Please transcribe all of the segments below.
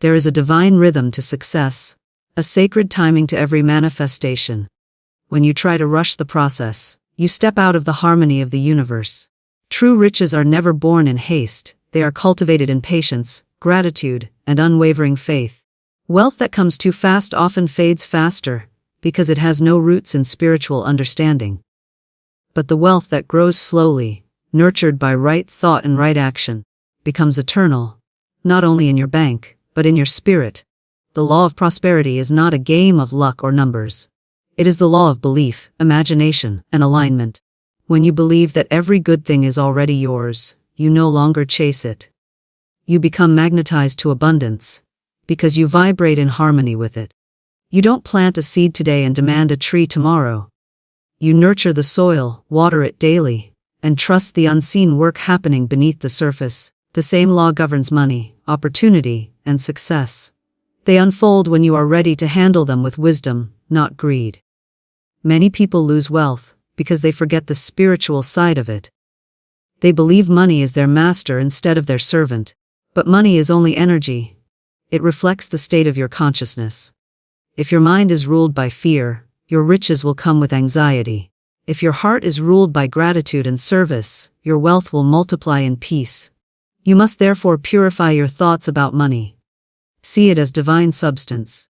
There is a divine rhythm to success, a sacred timing to every manifestation. When you try to rush the process, you step out of the harmony of the universe. True riches are never born in haste, they are cultivated in patience, gratitude, and unwavering faith. Wealth that comes too fast often fades faster, because it has no roots in spiritual understanding. But the wealth that grows slowly, nurtured by right thought and right action, becomes eternal, not only in your bank, but in your spirit. The law of prosperity is not a game of luck or numbers. It is the law of belief, imagination, and alignment. When you believe that every good thing is already yours, you no longer chase it. You become magnetized to abundance, because you vibrate in harmony with it. You don't plant a seed today and demand a tree tomorrow. You nurture the soil, water it daily, and trust the unseen work happening beneath the surface. The same law governs money, opportunity, and success. They unfold when you are ready to handle them with wisdom, not greed. Many people lose wealth because they forget the spiritual side of it. They believe money is their master instead of their servant. But money is only energy. It reflects the state of your consciousness. If your mind is ruled by fear, your riches will come with anxiety. If your heart is ruled by gratitude and service, your wealth will multiply in peace. You must therefore purify your thoughts about money. See it as divine substance,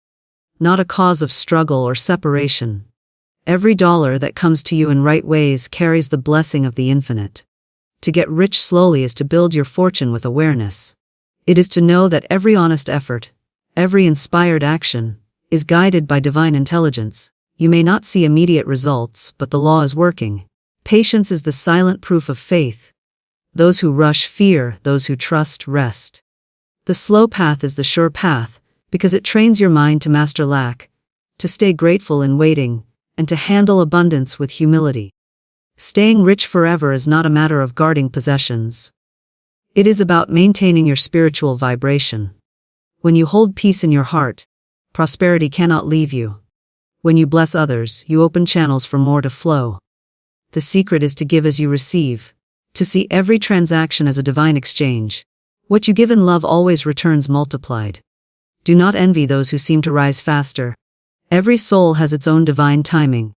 not a cause of struggle or separation. Every dollar that comes to you in right ways carries the blessing of the infinite. To get rich slowly is to build your fortune with awareness. It is to know that every honest effort, every inspired action, is guided by divine intelligence. You may not see immediate results, but the law is working. Patience is the silent proof of faith. Those who rush fear, those who trust rest. The slow path is the sure path, because it trains your mind to master lack, to stay grateful in waiting, and to handle abundance with humility. Staying rich forever is not a matter of guarding possessions. It is about maintaining your spiritual vibration. When you hold peace in your heart, prosperity cannot leave you. When you bless others, you open channels for more to flow. The secret is to give as you receive, to see every transaction as a divine exchange. What you give in love always returns multiplied. Do not envy those who seem to rise faster. Every soul has its own divine timing.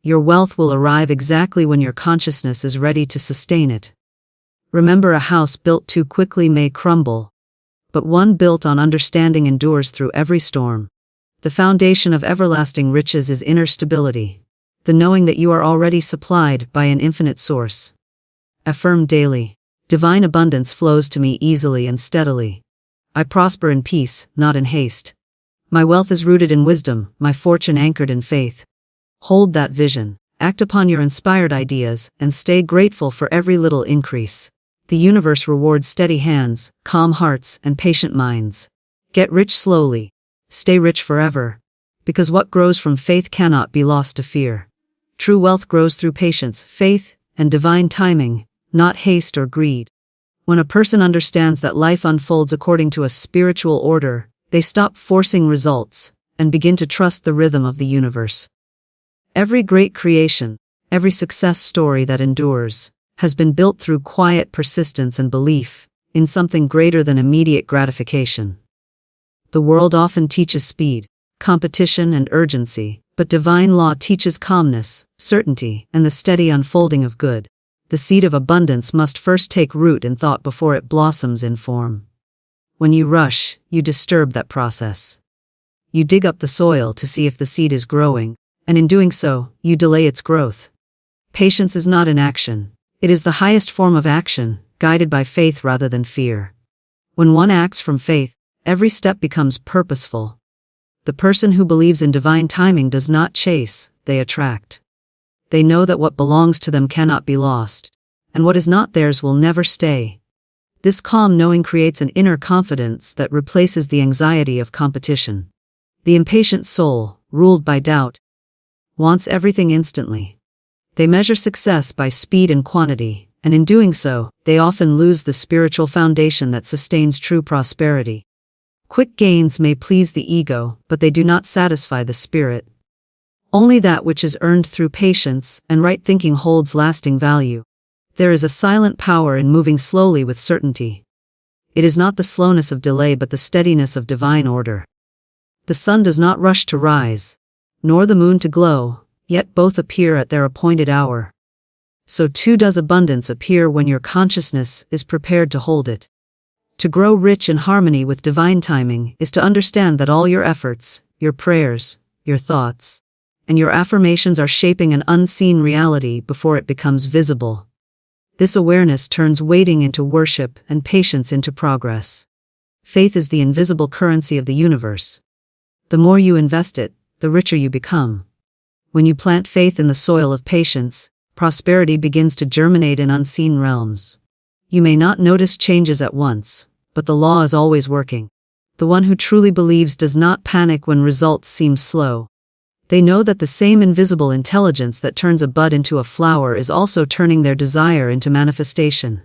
Your wealth will arrive exactly when your consciousness is ready to sustain it. Remember, a house built too quickly may crumble, but one built on understanding endures through every storm. The foundation of everlasting riches is inner stability, the knowing that you are already supplied by an infinite source. Affirm daily. Divine abundance flows to me easily and steadily. I prosper in peace, not in haste. My wealth is rooted in wisdom, my fortune anchored in faith. Hold that vision, act upon your inspired ideas, and stay grateful for every little increase. The universe rewards steady hands, calm hearts, and patient minds. Get rich slowly. Stay rich forever. Because what grows from faith cannot be lost to fear. True wealth grows through patience, faith, and divine timing, not haste or greed. When a person understands that life unfolds according to a spiritual order, they stop forcing results and begin to trust the rhythm of the universe. Every great creation, every success story that endures, has been built through quiet persistence and belief in something greater than immediate gratification. The world often teaches speed, competition, and urgency, but divine law teaches calmness, certainty, and the steady unfolding of good. The seed of abundance must first take root in thought before it blossoms in form. When you rush, you disturb that process. You dig up the soil to see if the seed is growing, and in doing so, you delay its growth. Patience is not inaction. It is the highest form of action, guided by faith rather than fear. When one acts from faith, every step becomes purposeful. The person who believes in divine timing does not chase, they attract. They know that what belongs to them cannot be lost, and what is not theirs will never stay. This calm knowing creates an inner confidence that replaces the anxiety of competition. The impatient soul, ruled by doubt, wants everything instantly. They measure success by speed and quantity, and in doing so, they often lose the spiritual foundation that sustains true prosperity. Quick gains may please the ego, but they do not satisfy the spirit. Only that which is earned through patience and right thinking holds lasting value. There is a silent power in moving slowly with certainty. It is not the slowness of delay but the steadiness of divine order. The sun does not rush to rise, nor the moon to glow, yet both appear at their appointed hour. So too does abundance appear when your consciousness is prepared to hold it. To grow rich in harmony with divine timing is to understand that all your efforts, your prayers, your thoughts, and your affirmations are shaping an unseen reality before it becomes visible. This awareness turns waiting into worship and patience into progress. Faith is the invisible currency of the universe. The more you invest it, the richer you become. When you plant faith in the soil of patience, prosperity begins to germinate in unseen realms. You may not notice changes at once, but the law is always working. The one who truly believes does not panic when results seem slow. They know that the same invisible intelligence that turns a bud into a flower is also turning their desire into manifestation.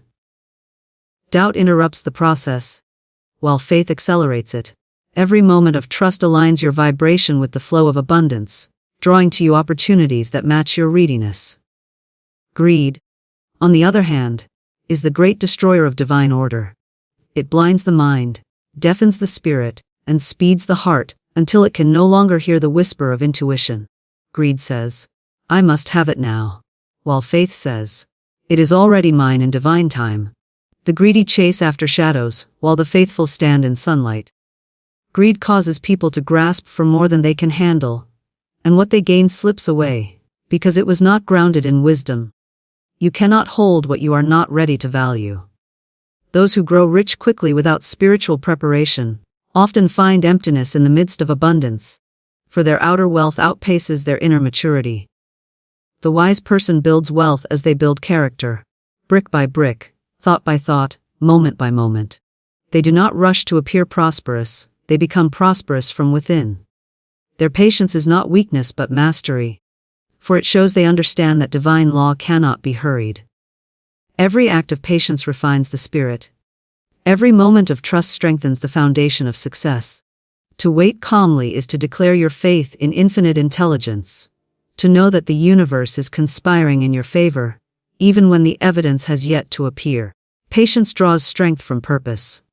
Doubt interrupts the process, while faith accelerates it. Every moment of trust aligns your vibration with the flow of abundance, drawing to you opportunities that match your readiness. Greed, on the other hand, is the great destroyer of divine order. It blinds the mind, deafens the spirit, and speeds the heart until it can no longer hear the whisper of intuition. Greed says, "I must have it now," while faith says, "It is already mine in divine time." The greedy chase after shadows, while the faithful stand in sunlight. Greed causes people to grasp for more than they can handle, and what they gain slips away, because it was not grounded in wisdom. You cannot hold what you are not ready to value. Those who grow rich quickly without spiritual preparation often find emptiness in the midst of abundance, for their outer wealth outpaces their inner maturity. The wise person builds wealth as they build character, brick by brick, thought by thought, moment by moment. They do not rush to appear prosperous, they become prosperous from within. Their patience is not weakness but mastery, for it shows they understand that divine law cannot be hurried. Every act of patience refines the spirit. Every moment of trust strengthens the foundation of success. To wait calmly is to declare your faith in infinite intelligence, to know that the universe is conspiring in your favor, even when the evidence has yet to appear. Patience draws strength from purpose.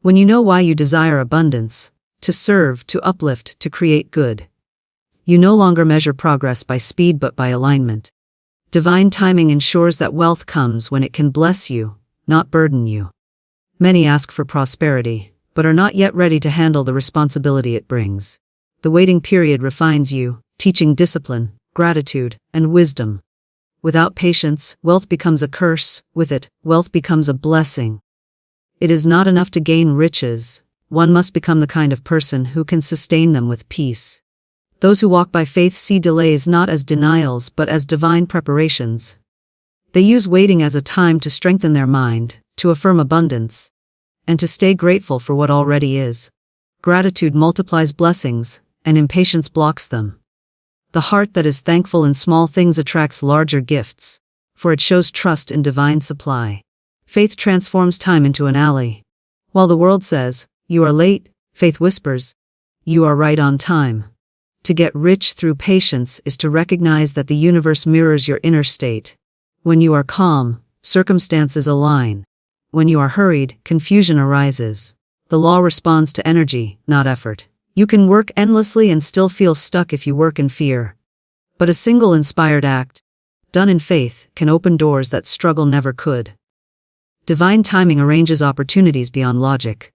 When you know why you desire abundance, to serve, to uplift, to create good, you no longer measure progress by speed but by alignment. Divine timing ensures that wealth comes when it can bless you, not burden you. Many ask for prosperity, but are not yet ready to handle the responsibility it brings. The waiting period refines you, teaching discipline, gratitude, and wisdom. Without patience, wealth becomes a curse. With it, wealth becomes a blessing. It is not enough to gain riches. One must become the kind of person who can sustain them with peace. Those who walk by faith see delays not as denials but as divine preparations. They use waiting as a time to strengthen their mind, to affirm abundance, and to stay grateful for what already is. Gratitude multiplies blessings, and impatience blocks them. The heart that is thankful in small things attracts larger gifts, for it shows trust in divine supply. Faith transforms time into an alley. While the world says, "You are late," faith whispers, "You are right on time." To get rich through patience is to recognize that the universe mirrors your inner state. When you are calm, circumstances align. When you are hurried, confusion arises. The law responds to energy, not effort. You can work endlessly and still feel stuck if you work in fear. But a single inspired act, done in faith, can open doors that struggle never could. Divine timing arranges opportunities beyond logic.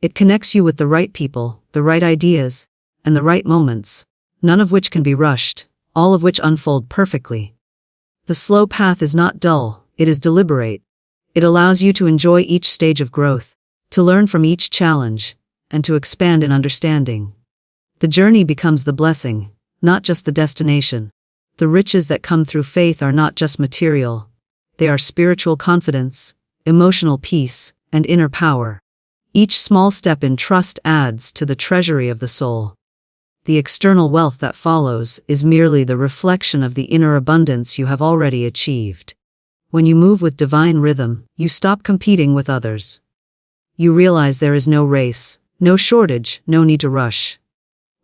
It connects you with the right people, the right ideas, and the right moments, none of which can be rushed, all of which unfold perfectly. The slow path is not dull, it is deliberate. It allows you to enjoy each stage of growth, to learn from each challenge, and to expand in understanding. The journey becomes the blessing, not just the destination. The riches that come through faith are not just material. They are spiritual confidence, emotional peace, and inner power. Each small step in trust adds to the treasury of the soul. The external wealth that follows is merely the reflection of the inner abundance you have already achieved. When you move with divine rhythm, you stop competing with others. You realize there is no race, no shortage, no need to rush.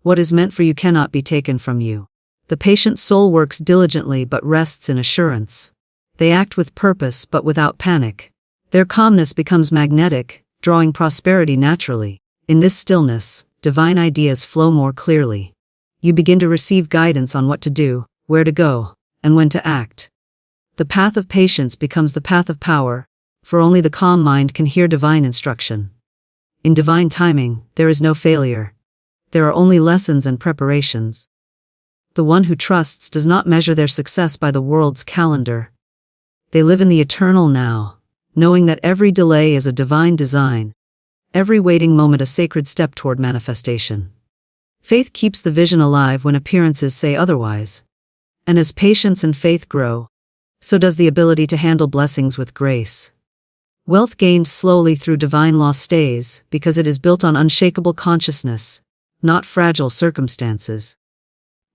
What is meant for you cannot be taken from you. The patient soul works diligently but rests in assurance. They act with purpose but without panic. Their calmness becomes magnetic, drawing prosperity naturally. In this stillness, divine ideas flow more clearly. You begin to receive guidance on what to do, where to go, and when to act. The path of patience becomes the path of power, for only the calm mind can hear divine instruction. In divine timing, there is no failure. There are only lessons and preparations. The one who trusts does not measure their success by the world's calendar. They live in the eternal now, knowing that every delay is a divine design, every waiting moment a sacred step toward manifestation. Faith keeps the vision alive when appearances say otherwise. And as patience and faith grow, so does the ability to handle blessings with grace. Wealth gained slowly through divine law stays because it is built on unshakable consciousness, not fragile circumstances.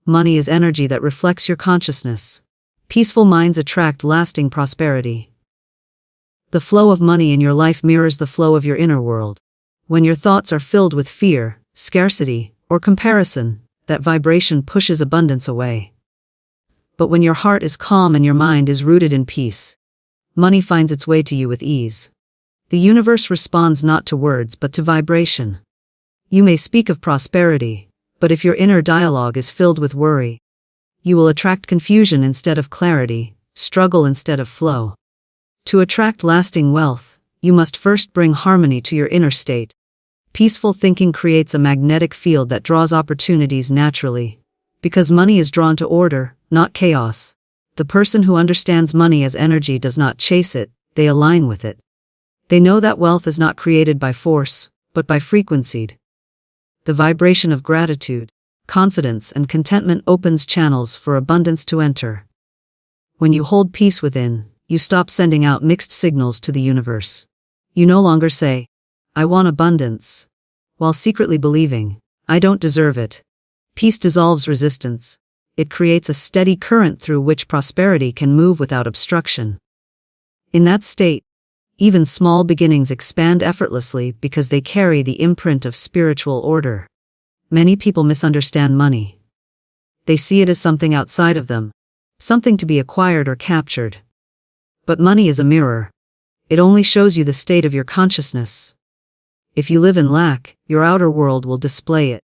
Money is energy that reflects your consciousness. Peaceful minds attract lasting prosperity. The flow of money in your life mirrors the flow of your inner world. When your thoughts are filled with fear, scarcity, or comparison, that vibration pushes abundance away. But when your heart is calm and your mind is rooted in peace, money finds its way to you with ease. The universe responds not to words but to vibration. You may speak of prosperity, but if your inner dialogue is filled with worry, you will attract confusion instead of clarity, struggle instead of flow. To attract lasting wealth, you must first bring harmony to your inner state. Peaceful thinking creates a magnetic field that draws opportunities naturally. Because money is drawn to order, not chaos. The person who understands money as energy does not chase it, they align with it. They know that wealth is not created by force, but by frequency. The vibration of gratitude, confidence, and contentment opens channels for abundance to enter. When you hold peace within, you stop sending out mixed signals to the universe. You no longer say, "I want abundance," while secretly believing, "I don't deserve it." Peace dissolves resistance. It creates a steady current through which prosperity can move without obstruction. In that state, even small beginnings expand effortlessly because they carry the imprint of spiritual order. Many people misunderstand money. They see it as something outside of them, something to be acquired or captured. But money is a mirror. It only shows you the state of your consciousness. If you live in lack, your outer world will display it.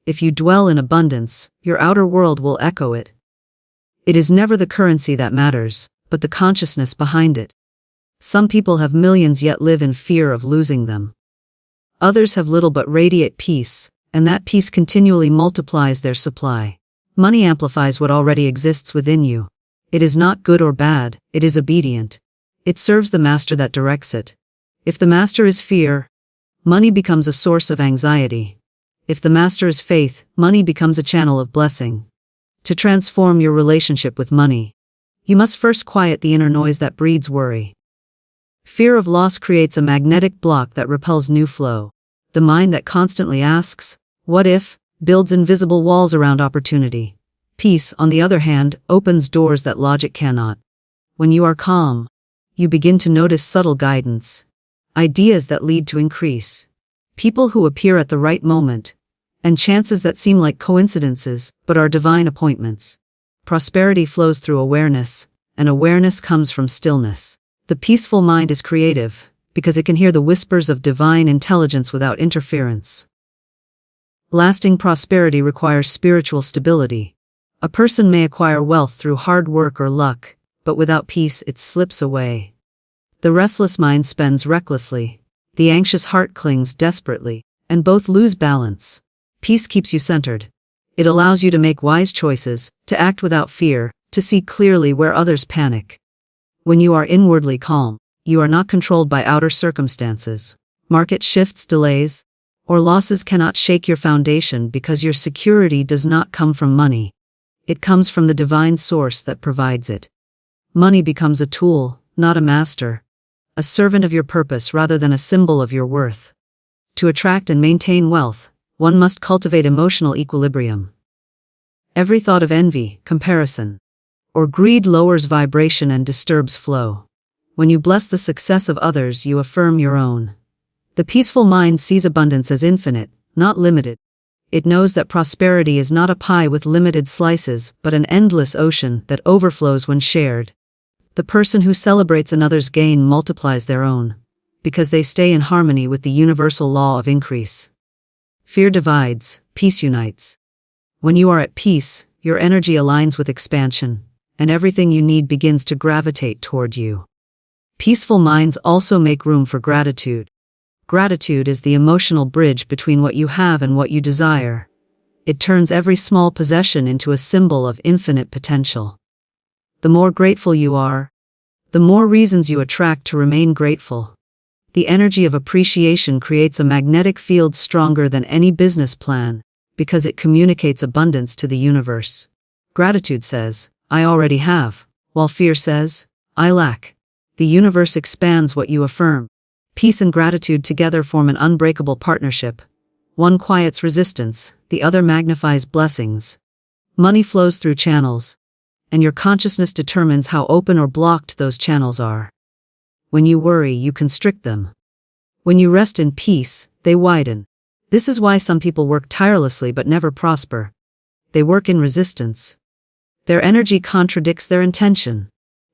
If you dwell in abundance, your outer world will echo it. It is never the currency that matters, but the consciousness behind it. Some people have millions yet live in fear of losing them. Others have little but radiate peace, and that peace continually multiplies their supply. Money amplifies what already exists within you. It is not good or bad, it is obedient. It serves the master that directs it. If the master is fear, money becomes a source of anxiety. If the master is faith, money becomes a channel of blessing. To transform your relationship with money, you must first quiet the inner noise that breeds worry. Fear of loss creates a magnetic block that repels new flow. The mind that constantly asks, "What if?" builds invisible walls around opportunity. Peace, on the other hand, opens doors that logic cannot. When you are calm, you begin to notice subtle guidance, ideas that lead to increase, people who appear at the right moment, and chances that seem like coincidences but are divine appointments. Prosperity flows through awareness, and awareness comes from stillness. The peaceful mind is creative, because it can hear the whispers of divine intelligence without interference. Lasting prosperity requires spiritual stability. A person may acquire wealth through hard work or luck, but without peace it slips away. The restless mind spends recklessly, the anxious heart clings desperately, and both lose balance. Peace keeps you centered. It allows you to make wise choices, to act without fear, to see clearly where others panic. When you are inwardly calm, you are not controlled by outer circumstances. Market shifts, delays, or losses cannot shake your foundation because your security does not come from money. It comes from the divine source that provides it. Money becomes a tool, not a master, a servant of your purpose rather than a symbol of your worth. To attract and maintain wealth, one must cultivate emotional equilibrium. Every thought of envy, comparison, or greed lowers vibration and disturbs flow. When you bless the success of others, you affirm your own. The peaceful mind sees abundance as infinite, not limited. It knows that prosperity is not a pie with limited slices, but an endless ocean that overflows when shared. The person who celebrates another's gain multiplies their own. because they stay in harmony with the universal law of increase. Fear divides, peace unites. When you are at peace, your energy aligns with expansion, and everything you need begins to gravitate toward you. Peaceful minds also make room for gratitude. Gratitude is the emotional bridge between what you have and what you desire. It turns every small possession into a symbol of infinite potential. The more grateful you are, the more reasons you attract to remain grateful. The energy of appreciation creates a magnetic field stronger than any business plan, because it communicates abundance to the universe. Gratitude says, I already have, while fear says, I lack. The universe expands what you affirm. Peace and gratitude together form an unbreakable partnership. One quiets resistance, the other magnifies blessings. Money flows through channels, and your consciousness determines how open or blocked those channels are. When you worry, you constrict them. When you rest in peace, they widen. This is why some people work tirelessly but never prosper. They work in resistance. Their energy contradicts their intention.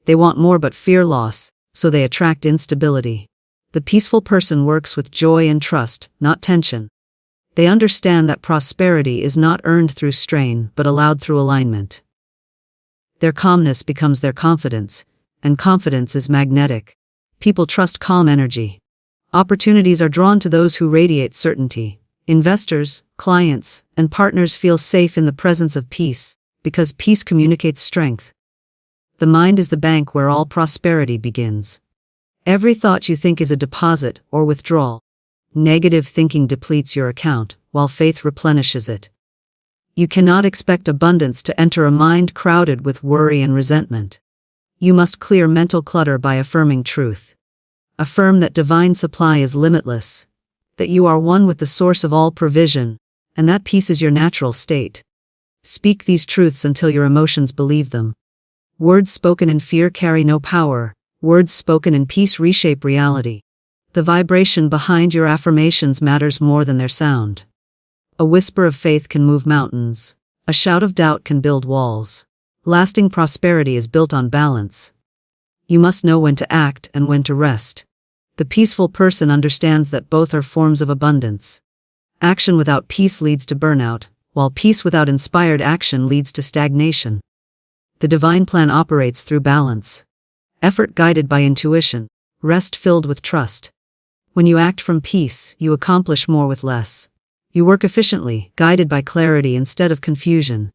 They want more but fear loss, so they attract instability. The peaceful person works with joy and trust, not tension. They understand that prosperity is not earned through strain but allowed through alignment. Their calmness becomes their confidence, and confidence is magnetic. People trust calm energy. Opportunities are drawn to those who radiate certainty. Investors, clients, and partners feel safe in the presence of peace, because peace communicates strength. The mind is the bank where all prosperity begins. Every thought you think is a deposit or withdrawal. Negative thinking depletes your account, while faith replenishes it. You cannot expect abundance to enter a mind crowded with worry and resentment. You must clear mental clutter by affirming truth. Affirm that divine supply is limitless, that you are one with the source of all provision, and that peace is your natural state. Speak these truths until your emotions believe them. Words spoken in fear carry no power. Words spoken in peace reshape reality. The vibration behind your affirmations matters more than their sound. A whisper of faith can move mountains. A shout of doubt can build walls. Lasting prosperity is built on balance. You must know when to act and when to rest. The peaceful person understands that both are forms of abundance. Action without peace leads to burnout, while peace without inspired action leads to stagnation. The divine plan operates through balance. Effort guided by intuition, rest filled with trust. When you act from peace, you accomplish more with less. You work efficiently, guided by clarity instead of confusion.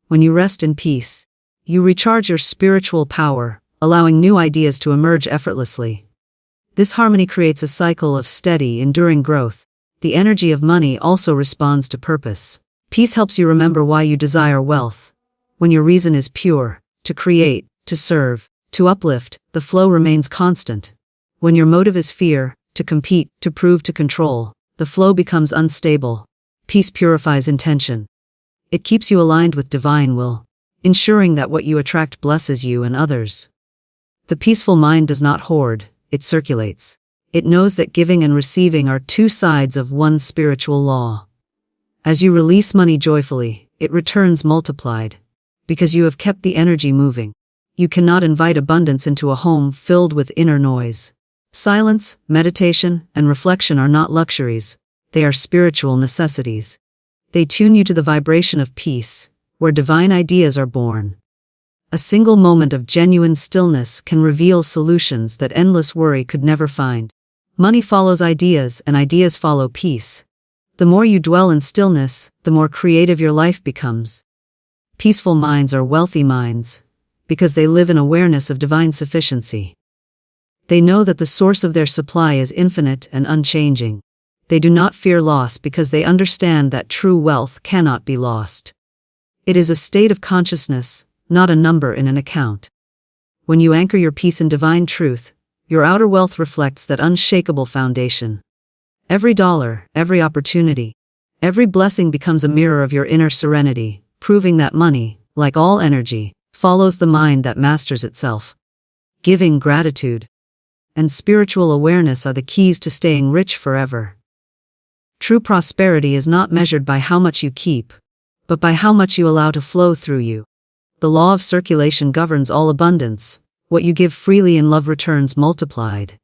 When you rest in peace, you recharge your spiritual power, allowing new ideas to emerge effortlessly. This harmony creates a cycle of steady, enduring growth. The energy of money also responds to purpose. Peace helps you remember why you desire wealth. When your reason is pure, to create, to serve, to uplift, the flow remains constant. When your motive is fear, to compete, to prove, to control, the flow becomes unstable. Peace purifies intention. It keeps you aligned with divine will, ensuring that what you attract blesses you and others. The peaceful mind does not hoard, it circulates. It knows that giving and receiving are two sides of one spiritual law. As you release money joyfully, it returns multiplied. Because you have kept the energy moving. You cannot invite abundance into a home filled with inner noise. Silence, meditation, and reflection are not luxuries. They are spiritual necessities. They tune you to the vibration of peace, where divine ideas are born. A single moment of genuine stillness can reveal solutions that endless worry could never find. Money follows ideas, and ideas follow peace. The more you dwell in stillness, the more creative your life becomes. Peaceful minds are wealthy minds, because they live in awareness of divine sufficiency. They know that the source of their supply is infinite and unchanging. They do not fear loss because they understand that true wealth cannot be lost. It is a state of consciousness, not a number in an account. When you anchor your peace in divine truth, your outer wealth reflects that unshakable foundation. Every dollar, every opportunity, every blessing becomes a mirror of your inner serenity, proving that money, like all energy, follows the mind that masters itself. Giving, gratitude, and spiritual awareness are the keys to staying rich forever. True prosperity is not measured by how much you keep, but by how much you allow to flow through you. The law of circulation governs all abundance. What you give freely in love returns multiplied.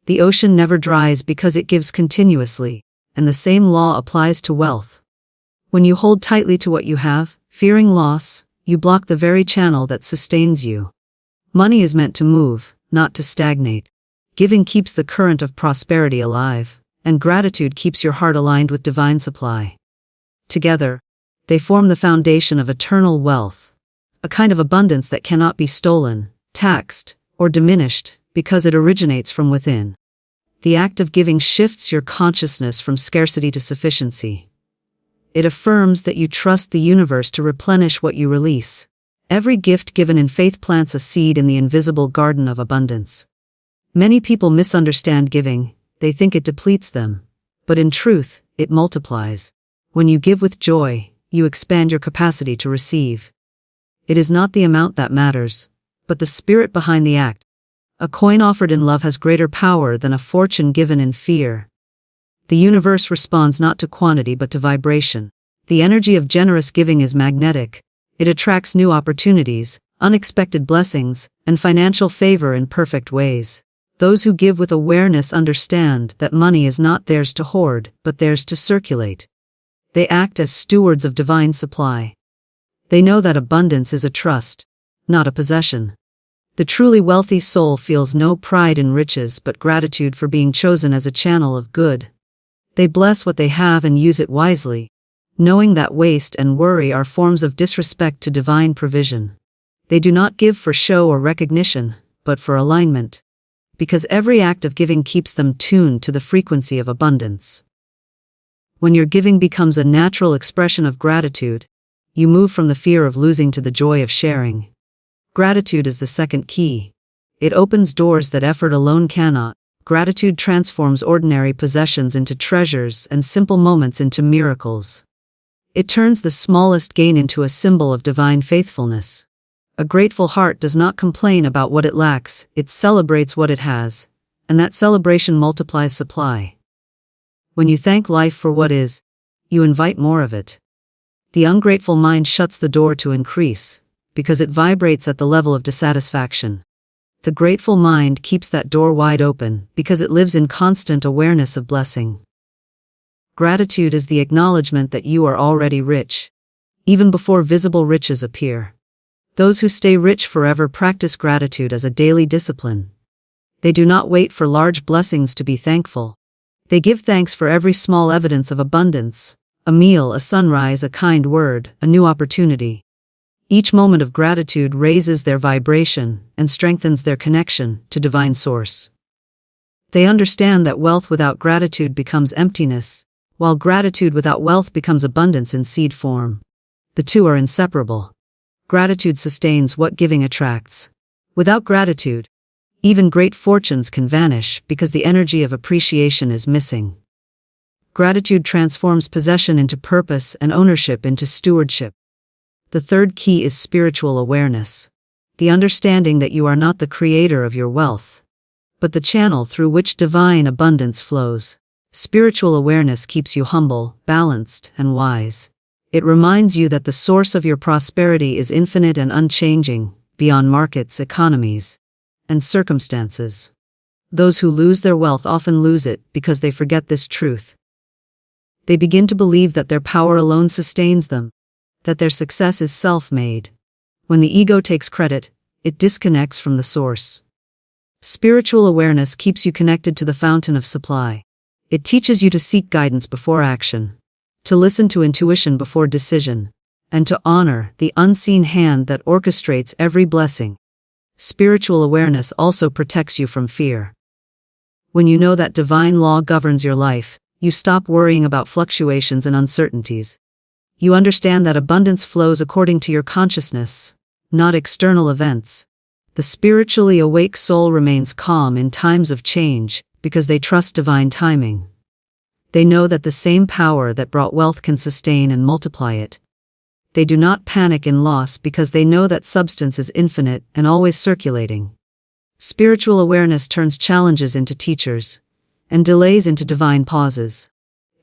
The ocean never dries because it gives continuously, and the same law applies to wealth. When you hold tightly to what you have, fearing loss, you block the very channel that sustains you. Money is meant to move, not to stagnate. Giving keeps the current of prosperity alive, and gratitude keeps your heart aligned with divine supply. Together, they form the foundation of eternal wealth, a kind of abundance that cannot be stolen, taxed, or diminished, because it originates from within. The act of giving shifts your consciousness from scarcity to sufficiency. It affirms that you trust the universe to replenish what you release. Every gift given in faith plants a seed in the invisible garden of abundance. Many people misunderstand giving. They think it depletes them. But in truth, it multiplies. When you give with joy, you expand your capacity to receive. It is not the amount that matters, but the spirit behind the act. A coin offered in love has greater power than a fortune given in fear. The universe responds not to quantity but to vibration. The energy of generous giving is magnetic. It attracts new opportunities, unexpected blessings, and financial favor in perfect ways. Those who give with awareness understand that money is not theirs to hoard, but theirs to circulate. They act as stewards of divine supply. They know that abundance is a trust, not a possession. The truly wealthy soul feels no pride in riches but gratitude for being chosen as a channel of good. They bless what they have and use it wisely, knowing that waste and worry are forms of disrespect to divine provision. They do not give for show or recognition, but for alignment, because every act of giving keeps them tuned to the frequency of abundance. When your giving becomes a natural expression of gratitude, you move from the fear of losing to the joy of sharing. Gratitude is the second key. It opens doors that effort alone cannot. Gratitude transforms ordinary possessions into treasures and simple moments into miracles. It turns the smallest gain into a symbol of divine faithfulness. A grateful heart does not complain about what it lacks, it celebrates what it has, and that celebration multiplies supply. When you thank life for what is, you invite more of it. The ungrateful mind shuts the door to increase, because it vibrates at the level of dissatisfaction. The grateful mind keeps that door wide open because it lives in constant awareness of blessing. Gratitude is the acknowledgement that you are already rich, even before visible riches appear. Those who stay rich forever practice gratitude as a daily discipline. They do not wait for large blessings to be thankful. They give thanks for every small evidence of abundance, a meal, a sunrise, a kind word, a new opportunity. Each moment of gratitude raises their vibration and strengthens their connection to divine source. They understand that wealth without gratitude becomes emptiness, while gratitude without wealth becomes abundance in seed form. The two are inseparable. Gratitude sustains what giving attracts. Without gratitude, even great fortunes can vanish because the energy of appreciation is missing. Gratitude transforms possession into purpose and ownership into stewardship. The third key is spiritual awareness, the understanding that you are not the creator of your wealth, but the channel through which divine abundance flows. Spiritual awareness keeps you humble, balanced, and wise. It reminds you that the source of your prosperity is infinite and unchanging, beyond markets, economies, and circumstances. Those who lose their wealth often lose it because they forget this truth. They begin to believe that their power alone sustains them, that their success is self-made. When the ego takes credit, it disconnects from the source. Spiritual awareness keeps you connected to the fountain of supply. It teaches you to seek guidance before action, to listen to intuition before decision, and to honor the unseen hand that orchestrates every blessing. Spiritual awareness also protects you from fear. When you know that divine law governs your life, you stop worrying about fluctuations and uncertainties. You understand that abundance flows according to your consciousness, not external events. The spiritually awake soul remains calm in times of change because they trust divine timing. They know that the same power that brought wealth can sustain and multiply it. They do not panic in loss because they know that substance is infinite and always circulating. Spiritual awareness turns challenges into teachers, and delays into divine pauses.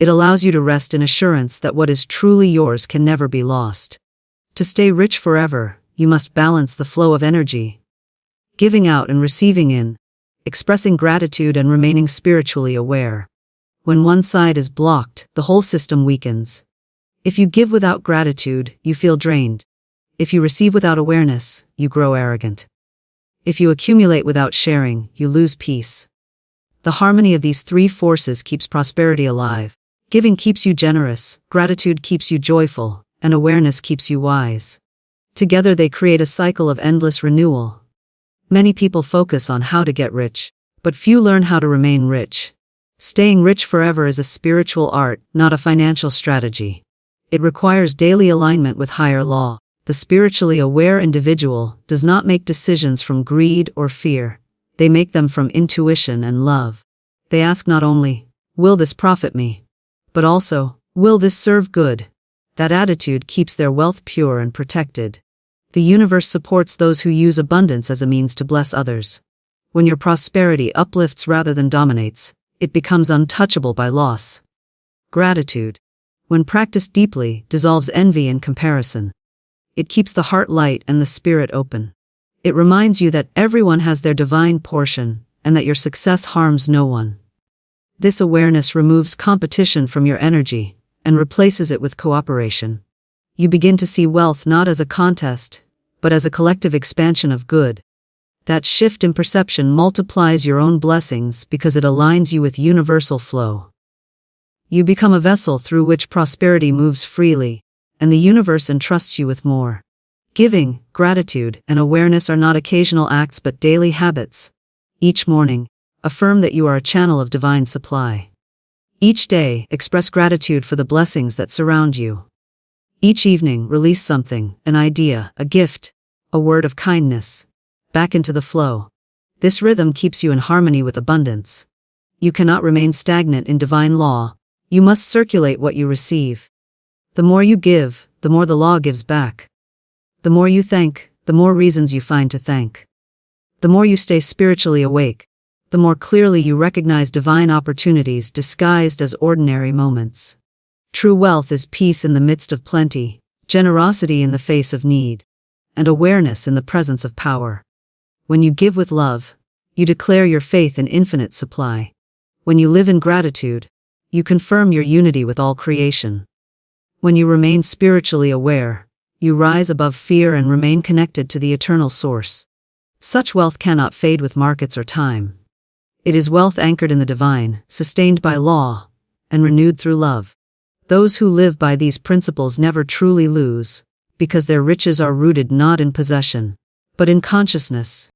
It allows you to rest in assurance that what is truly yours can never be lost. To stay rich forever, you must balance the flow of energy. Giving out and receiving in. expressing gratitude and remaining spiritually aware. When one side is blocked, the whole system weakens. If you give without gratitude, you feel drained. If you receive without awareness, you grow arrogant. If you accumulate without sharing, you lose peace. The harmony of these three forces keeps prosperity alive. Giving keeps you generous, gratitude keeps you joyful, and awareness keeps you wise. Together they create a cycle of endless renewal. Many people focus on how to get rich, but few learn how to remain rich. Staying rich forever is a spiritual art, not a financial strategy. It requires daily alignment with higher law. The spiritually aware individual does not make decisions from greed or fear. They make them from intuition and love. They ask not only, will this profit me? But also, will this serve good? That attitude keeps their wealth pure and protected. The universe supports those who use abundance as a means to bless others. When your prosperity uplifts rather than dominates, it becomes untouchable by loss. Gratitude, when practiced deeply, dissolves envy and comparison. It keeps the heart light and the spirit open. It reminds you that everyone has their divine portion, and that your success harms no one. This awareness removes competition from your energy, and replaces it with cooperation. You begin to see wealth not as a contest, but as a collective expansion of good. That shift in perception multiplies your own blessings because it aligns you with universal flow. You become a vessel through which prosperity moves freely, and the universe entrusts you with more. Giving, gratitude, and awareness are not occasional acts but daily habits. Each morning, affirm that you are a channel of divine supply. Each day, express gratitude for the blessings that surround you. Each evening, release something, an idea, a gift, a word of kindness, back into the flow. This rhythm keeps you in harmony with abundance. You cannot remain stagnant in divine law. You must circulate what you receive. The more you give, the more the law gives back. The more you thank, the more reasons you find to thank. The more you stay spiritually awake, the more clearly you recognize divine opportunities disguised as ordinary moments. True wealth is peace in the midst of plenty, generosity in the face of need, and awareness in the presence of power. When you give with love, you declare your faith in infinite supply. When you live in gratitude, you confirm your unity with all creation. When you remain spiritually aware, you rise above fear and remain connected to the eternal source. Such wealth cannot fade with markets or time. It is wealth anchored in the divine, sustained by law, and renewed through love. Those who live by these principles never truly lose, because their riches are rooted not in possession, but in consciousness.